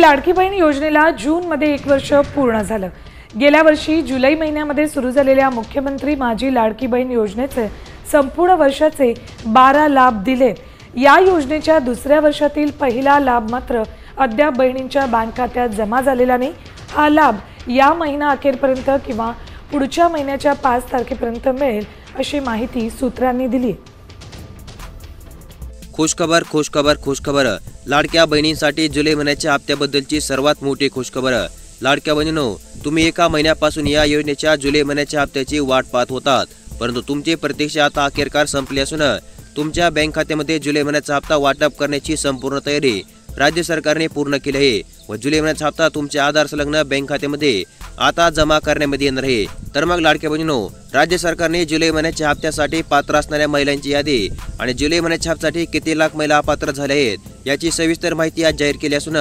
लाडकी बहीण योजनेला जूनमध्ये 1 वर्ष पूर्ण झालं। गेल्या वर्षी जुलै महिन्यामध्ये सुरू झालेल्या मुख्यमंत्री माझी लाडकी बहीण योजनेचे संपूर्ण वर्षाचे 12 लाभ दिले। या योजनेच्या दुसऱ्या वर्षातील पहिला लाभ मात्र अद्याप बहिणींच्या बँक खात्यात जमा झालेला नाही। हा लाभ या महिना अखेरपर्यंत किंवा पुढच्या महिन्याच्या 5 तारखेपर्यंत मिळेल अशी माहिती सूत्रांनी दिली। खुशखबर खुशखबर खुशखबर। लाडक्या बहिणींसाठी जुलै महिन्याच्या हप्त्याबद्दलची सर्वात मोठी खुशखबर। लाडक्या बहिणींनो, तुम्ही एका महिन्यापासून या योजनेच्या जुलै महिन्याच्या हप्त्याची वाट पाहत होतात, परंतु तुमची प्रतीक्षा आता अखेरकार संपली असून तुमच्या बँक खात्यामध्ये जुलै महिन्याचा हप्ता वाटप करण्याची संपूर्ण तयारी राज्य सरकारने पूर्ण केली आहे व जुलै महिन्याचा हप्ता तुमच्या आधार संलग्न बँक खात्यामध्ये आता जमा करण्यामध्ये येणार आहे। तर मग लाडक्या बहिणींनो, राज्य सरकारने जुलै महिन्याच्या हप्त्यासाठी पात्र असणाऱ्या महिलांची यादी आणि जुलै महिन्याच्या हप्त्यासाठी किती लाख महिला पात्र झाल्या आहेत याची सविस्तर माहिती आज जाहीर केली असून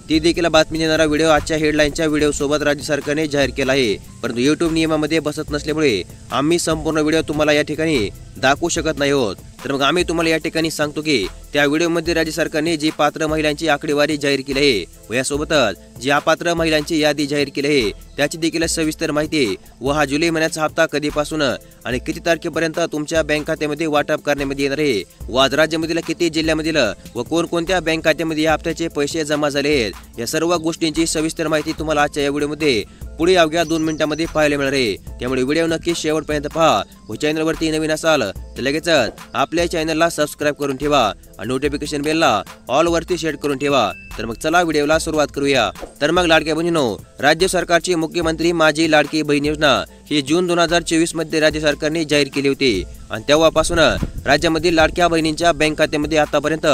ती देखील बातमी देणारा व्हिडिओ आजच्या हेडलाईनच्या व्हिडिओ सोबत राज्य सरकारने जाहीर केला आहे। परंतु YouTube नियमामध्ये बसत नसल्यामुळे आम्ही संपूर्ण व्हिडिओ तुम्हाला या ठिकाणी दाखवू शकत नाही आहोत। तर मग आम्ही तुम्हाला या ठिकाणी सांगतो की त्या व्हिडिओमध्ये राज्य सरकारने जी पात्र महिलांची आकडेवारी जाहीर केली आहे व यासोबतच जी अपात्र महिलांची यादी जाहीर केली आहे त्याची देखील सविस्तर माहिती व हा जुलै महिन्याचा हप्ता कधीपासून आणि किती तारखेपर्यंत तुमच्या बँक खात्यामध्ये वाटप करण्यामध्ये येणार आहे व आज राज्यामधील किती जिल्ह्यामधील व कोणकोणत्या बँक खात्यामध्ये या हप्त्याचे पैसे जमा झाले आहेत या सर्व गोष्टींची सविस्तर माहिती तुम्हाला आजच्या या व्हिडिओमध्ये पुढे अवघ्या 2 मिनिटांमध्ये पाहायला मिळणार आहे। त्यामुळे व्हिडिओ नक्की शेवटपर्यंत पहा व चॅनलवरती नवीन असाल तर लगेचच आपल्या चॅनलला सबस्क्राइब करून ठेवा आणि नोटिफिकेशन बेलला ऑल वरती सेट करून ठेवा। तर मग चला व्हिडिओला सुरुवात करूया। तर मग लाडक्या बहिणींनो, राज्य सरकारची मुख्यमंत्री माझी लाडकी बहीण योजना ही जून 2024 मध्ये राज्य सरकारने जाहीर केली होती आणि तेव्हापासून राज्यामधील लाडक्या बहिणींच्या बँक खात्यामध्ये आतापर्यंत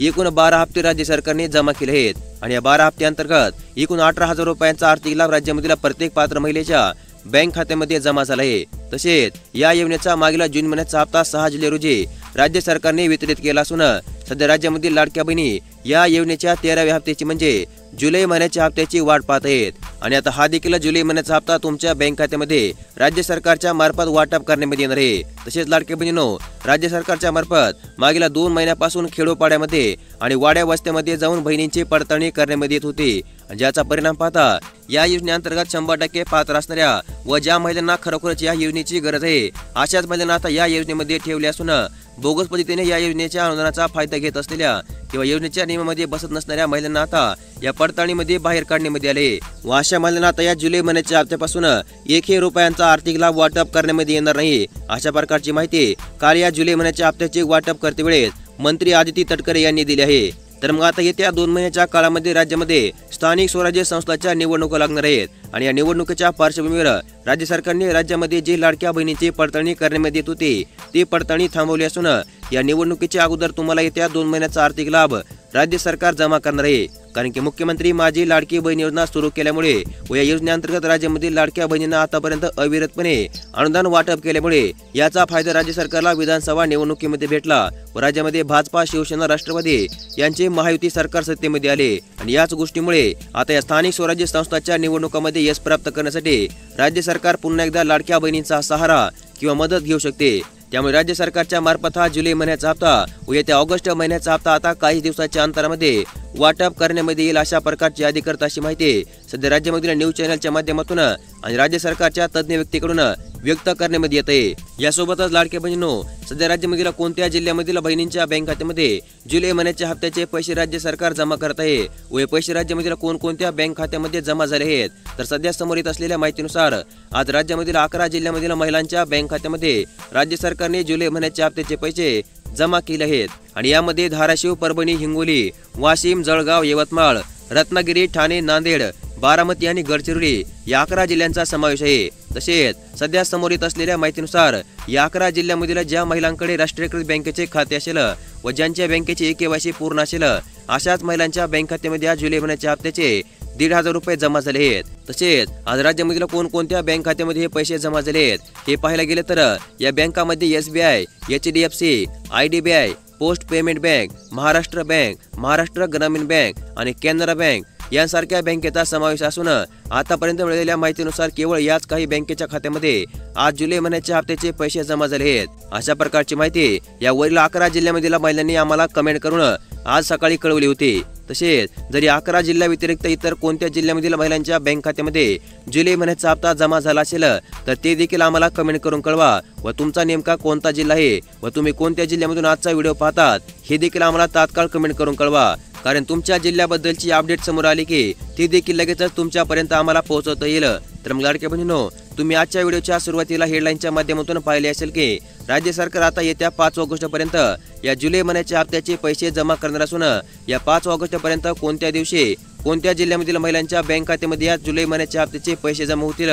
एकूण 12 हप्ते राज्य सरकारने जमा केले आहेत आणि या 12 हप्त्यांतर्गत एकूण 18,000 रुपयांचा आर्थिक लाभ राज्यामधील प्रत्येक पात्र महिलेच्या बँक खात्यामध्ये जमा झाला आहे। तसेच या योजनेचा मागील जून महिन्याचा हप्ता 6 जुलै रोजी राज्य सरकारने वितरित केला असून सध्या राज्यामधील लाडक्या बहिणी या योजनेच्या 13व्या हप्त्याची म्हणजे जुलै महिन्याच्या हप्त्याची वाट पाहत आहेत आणि आता हा देखील जुलै महिन्याचा हप्ता तुमच्या बँक खात्यामध्ये राज्य सरकारच्या मार्फत वाटप करण्यामध्ये येणार आहे। तसेच लाडक्या बहिणींनो, राज्य सरकारच्या मार्फत मागील 2 महिन्यापासून खेडोपाड्यामध्ये आणि वाड्या वस्त्यामध्ये जाऊन बहिणींची पडताळणी करण्यामध्ये येत होती, ज्याचा परिणाम पाहता या योजनेअंतर्गत 100% पात्र असणाऱ्या व ज्या महिलांना खरोखरच या योजनेची गरज आहे अशाच महिलांना आता या योजनेमध्ये ठेवले असून बोगस पद्धतीने या योजनेच्या अनुदानाचा फायदा घेत असलेल्या किंवा योजनेच्या नियमामध्ये बसत नसणाऱ्या महिलांना आता या पडताळणीमध्ये बाहेर काढण्यामध्ये आले व अशा महिलांना आता या जुलै महिन्याच्या हप्त्यापासून 1 रुपयांचा आर्थिक लाभ वाटप करण्यामध्ये येणार नाही। अशा प्रकारची माहिती काल या जुलै महिन्याच्या हप्त्याचे वाटप करते वेळेस मंत्री आदिती तटकरे यांनी दिली आहे। तर मग आता येत्या 2 महिन्याच्या काळामध्ये राज्यामध्ये स्थानिक स्वराज्य संस्थांच्या निवडणुका लागणार आहेत आणि या निवडणुकीच्या पार्श्वभूमीवर राज्य सरकारने राज्यामध्ये जी लाडक्या बहिणींची पडताळणी करण्यामध्ये येत होती ती पडताळणी थांबवली असून या निवडणुकीच्या अगोदर तुम्हाला येत्या 2 महिन्याचा आर्थिक लाभ राज्य सरकार जमा करणार आहे। कारण की मुख्यमंत्री माझी लाडकी बहीण योजना सुरू केल्यामुळे व या योजनेअंतर्गत राज्यामधील लाडक्या बहिणींना आतापर्यंत अविरतपणे अनुदान वाटप केल्यामुळे याचा फायदा राज्य सरकारला विधानसभा निवडणुकीमध्ये भेटला व राज्यामध्ये भाजपा, शिवसेना, राष्ट्रवादी यांचे महायुती सरकार सत्तेमध्ये आले आणि याच गोष्टीमुळे आता या स्थानिक स्वराज्य संस्थांच्या निवडणुकांमध्ये यश प्राप्त करण्यासाठी राज्य सरकार पुन्हा एकदा लाडक्या बहिणींचा सहारा किंवा मदत घेऊ शकते। त्यामुळे राज्य सरकारच्या मार्फत हा जुलै महिन्याचा हप्ता व येत्या ऑगस्ट महिन्याचा हप्ता आता काही दिवसाच्या अंतरामध्ये वाटप करण्यामध्ये येईल अशा प्रकारची अधिकृत अशी माहिती सध्या राज्यामधील न्यूज चॅनलच्या माध्यमातून आणि राज्य सरकारच्या तज्ञ व्यक्तीकडून व्यक्त करण्यामध्ये येत आहे। यासोबतच लाडक्या बहिणींनो, सध्या राज्यामधील कोणत्या जिल्ह्यामधील बहिणींच्या बँक खात्यामध्ये जुलै महिन्याच्या हप्त्याचे पैसे राज्य सरकार जमा करत आहे व हे पैसे राज्यामधील कोणकोणत्या बँक खात्यामध्ये जमा झाले आहेत तर सध्या समोर येत असलेल्या माहितीनुसार आज राज्यामधील 11 जिल्ह्यामधील महिलांच्या बँक खात्यामध्ये राज्य सरकारने जुलै महिन्याच्या हप्त्याचे पैसे जमा केले आहेत आणि यामध्ये धाराशिव, परभणी, हिंगोली, वाशिम, जळगाव, यवतमाळ, रत्नागिरी, ठाणे, नांदेड, बारामती आणि गडचिरोली या 11 जिल्ह्यांचा समावेश आहे। तसेच सध्या समोर येत असलेल्या माहितीनुसार या 11 जिल्ह्यामधील ज्या महिलांकडे राष्ट्रीयकृत बँकेचे खाते असेल व ज्यांच्या बँकेचे KYC पूर्ण असेल अशाच महिलांच्या बँक खात्यामध्ये आज जुलै महिन्याच्या हप्त्याचे 1,500 रुपये जमा झाले आहेत। तसेच आज राज्यामधील कोणकोणत्या बँक खात्यामध्ये हे पैसे जमा झाले आहेत हे पाहायला गेले तर या बँकांमध्ये SBI, HDFC, IDBI, post payment bank, Maharashtra bank, Maharashtra ग्रामीण बँक आणि कॅनरा बँक यांसारख्या बँकेचा समावेश असून आतापर्यंत मिळालेल्या माहितीनुसार केवळ याच काही बँकेच्या खात्यामध्ये आज जुलै महिन्याच्या हप्त्याचे पैसे जमा झाले आहेत। अशा प्रकारची माहिती या वरील 11 जिल्ह्यामधील महिलांनी आम्हाला कमेंट करून आज सकाळी कळवली होती। तसेच जरी 11 जिल्ह्या व्यतिरिक्त इतर कोणत्या जिल्ह्यामधील महिलांच्या बँक खात्यामध्ये जुलै महिन्याचा हप्ता जमा झाला असेल तर ते देखील आम्हाला कमेंट करून कळवा व तुमचा नेमका कोणता जिल्हा आहे व तुम्ही कोणत्या जिल्ह्यामधून आजचा व्हिडिओ पाहतात हे देखील आम्हाला तात्काळ कमेंट करून कळवा, कारण तुमच्या जिल्ह्याबद्दलची अपडेट समोर आली की ती देखील लगेचच तुमच्यापर्यंत आम्हाला पोहोचवता येईल। तर मग लाडक्या बहिणींनो, तुम्ही आजच्या व्हिडिओच्या सुरुवातीला हेडलाईनच्या माध्यमातून पाहिले असेल की राज्य सरकार आता येत्या 5 ऑगस्टपर्यंत या जुलै महिन्याच्या हप्त्याचे पैसे जमा करणार असून या 5 ऑगस्टपर्यंत कोणत्या दिवशी कोणत्या जिल्ह्यामधील महिलांच्या बँक खात्यामध्ये या जुलै महिन्याच्या हप्त्याचे पैसे जमा होतील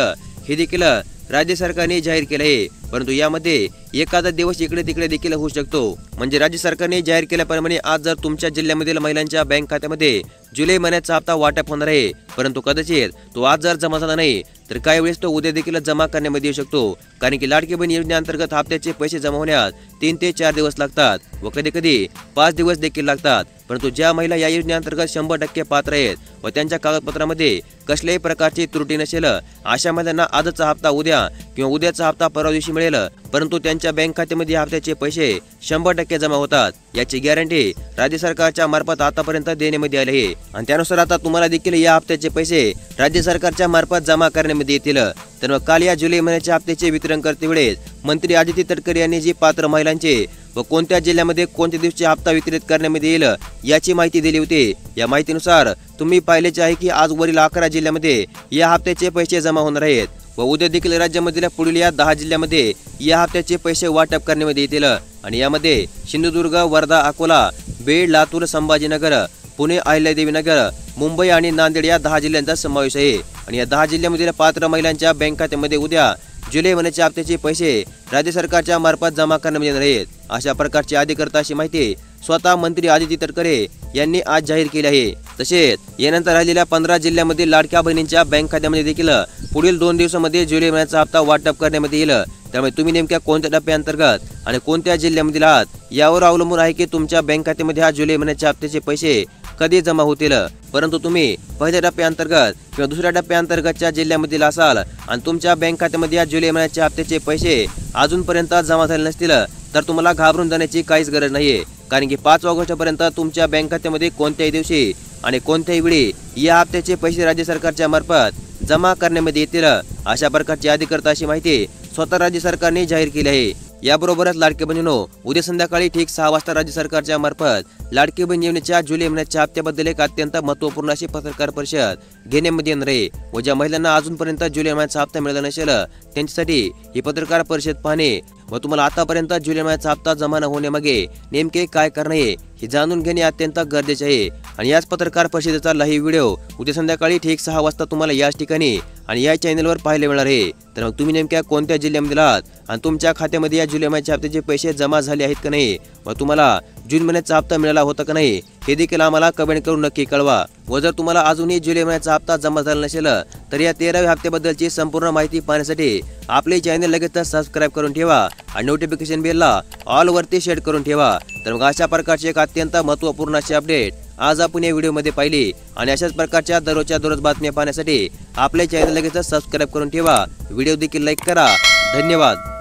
हे देखील राज्य सरकारने जाहीर केले आहे। परंतु यामध्ये एखादा दिवस इकडे तिकडे देखील होऊ शकतो। म्हणजे राज्य सरकारने जाहीर केल्याप्रमाणे आज जर तुमच्या जिल्ह्यामधील महिलांच्या बँक खात्यामध्ये जुलै महिन्याचा हप्ता वाटप होणार आहे, परंतु कदाचित तो आज जर जमा झाला नाही तर काही वेळेस तो उद्या देखील जमा करण्यामध्ये येऊ शकतो, कारण की लाडकी बहीण योजनेअंतर्गत हप्त्याचे पैसे जमा होण्यास 3 ते 4 दिवस लागतात व कधी कधी 5 दिवस देखील लागतात। परंतु ज्या महिला या योजनेअंतर्गत 100% पात्र आहेत व त्यांच्या कागदपत्रामध्ये कसल्याही प्रकारची त्रुटी नसेल अशा महिलांना आजचा हप्ता उद्या किंवा उद्याचा हप्ता परवा दिवशी मिळेल, परंतु त्यांच्या बँक खात्यामध्ये हप्त्याचे पैसे 100% जमा होतात याची गॅरंटी राज्य सरकारच्या मार्फत आतापर्यंत देण्यामध्ये आली आहे आणि त्यानुसार आता तुम्हाला देखील या हप्त्याचे पैसे राज्य सरकारच्या मार्फत जमा करण्यामध्ये येतील। तर मग काल या जुलै महिन्याच्या हप्त्याचे वितरण करते वेळेस मंत्री आदित्य तटकरे यांनी जी पात्र महिलांचे व कोणत्या जिल्ह्यामध्ये कोणत्या दिवशी हप्ता वितरित करण्यामध्ये येईल याची माहिती दिली होती। या माहितीनुसार तुम्ही पाहिलेचे आहे की आज वरील 11 जिल्ह्यामध्ये या हप्त्याचे पैसे जमा होणार आहेत व उद्या देखील राज्यामधील पुढील या 10 जिल्ह्यामध्ये या हप्त्याचे पैसे वाटप करण्यामध्ये येतील आणि यामध्ये सिंधुदुर्ग, वर्धा, अकोला, बीड, लातूर, संभाजीनगर, पुणे, अहिल्यादेवीनगर, मुंबई आणि नांदेड या 10 जिल्ह्यांचा समावेश आहे आणि या 10 जिल्ह्यामधील पात्र महिलांच्या बँक खात्यामध्ये उद्या जुलै महिन्याच्या हप्त्याचे पैसे राज्य सरकारच्या मार्फत जमा करण्यात येणार आहेत। अशा प्रकारची अधिकृत अशी माहिती स्वतः मंत्री आदित्य तटकरे यांनी आज जाहीर केली आहे। तसेच यानंतर राहिलेल्या 15 जिल्ह्यामधील लाडक्या बहिणींच्या बँक खात्यामध्ये देखील पुढील 2 दिवसांमध्ये जुलै महिन्याचा हप्ता वाटप करण्यात येईल। त्यामुळे तुम्ही नेमक्या कोणत्या टप्प्याअंतर्गत आणि कोणत्या जिल्ह्यामधील आहात यावर अवलंबून आहे की तुमच्या बँक खात्यामध्ये हा जुलै महिन्याच्या हप्त्याचे पैसे कधी जमा होतील। परंतु तुम्ही पहिल्या टप्प्याअंतर्गत किंवा दुसऱ्या टप्प्याअंतर्गतच्या जिल्ह्यामधील असाल आणि तुमच्या बँक खात्यामध्ये या जुलै महिन्याच्या हप्त्याचे पैसे अजूनपर्यंत जमा झाले नसतील तर तुम्हाला घाबरून जाण्याची काहीच गरज नाहीये, कारण की 5 ऑगस्टपर्यंत तुमच्या बँक खात्यामध्ये कोणत्याही दिवशी आणि कोणत्याही वेळी या हप्त्याचे पैसे राज्य सरकारच्या मार्फत जमा करण्यामध्ये येतील। अशा प्रकारची अधिकृत अशी माहिती स्वतः राज्य सरकारने जाहीर केली आहे। याबरोबरच लाडकी बहिणींनो, उद्या संध्याकाळी ठीक 6 वाजता राज्य सरकारच्या मार्फत लाडकी बहीण योजनेच्या जुलै महिन्याच्या हप्त्याबद्दल एक अत्यंत महत्त्वपूर्ण अशी पत्रकार परिषद घेण्यामध्ये येणार आहे व ज्या महिलांना अजूनपर्यंत जुलै महिन्याचा हप्ता मिळाला नसेल त्यांच्यासाठी ही पत्रकार परिषद पाहणे व तुम्हाला आतापर्यंत जुलै महिन्याचा हप्ता जमा न होण्यामागे नेमके काय करणे हे जाणून घेणे अत्यंत गरजेचे आहे आणि याच पत्रकार परिषदेचा लाईव्ह व्हिडिओ उद्या संध्याकाळी ठीक 6 वाजता तुम्हाला याच ठिकाणी आणि या चॅनलवर पाहायला मिळणार आहे। तर मग तुम्ही नेमक्या कोणत्या जिल्ह्यामध्ये आहात आणि तुमच्या खात्यामध्ये या जुलै महिन्याच्या हप्त्याचे पैसे जमा झाले आहेत का नाही व तुम्हाला जून महिन्याचा हप्ता मिळाला होता का नाही हे देखील आम्हाला कमेंट करून नक्की कळवा व जर तुम्हाला अजूनही जुलै महिन्याचा हप्ता जमा झाला नसेल तर या 13व्या हप्त्याबद्दलची संपूर्ण माहिती पाहण्यासाठी आपले चॅनल लगेच सबस्क्राईब करून ठेवा आणि नोटिफिकेशन बेलला ऑल वरती सेट करून ठेवा। तर मग अशा प्रकारची एक अत्यंत महत्त्वपूर्ण अशी अपडेट आज आपण या व्हिडिओमध्ये पाहिली आणि अशाच प्रकारच्या दररोज बातम्या पाहण्यासाठी आपले चॅनल लगेच सबस्क्राईब करून ठेवा। व्हिडिओ देखील लाईक करा। धन्यवाद।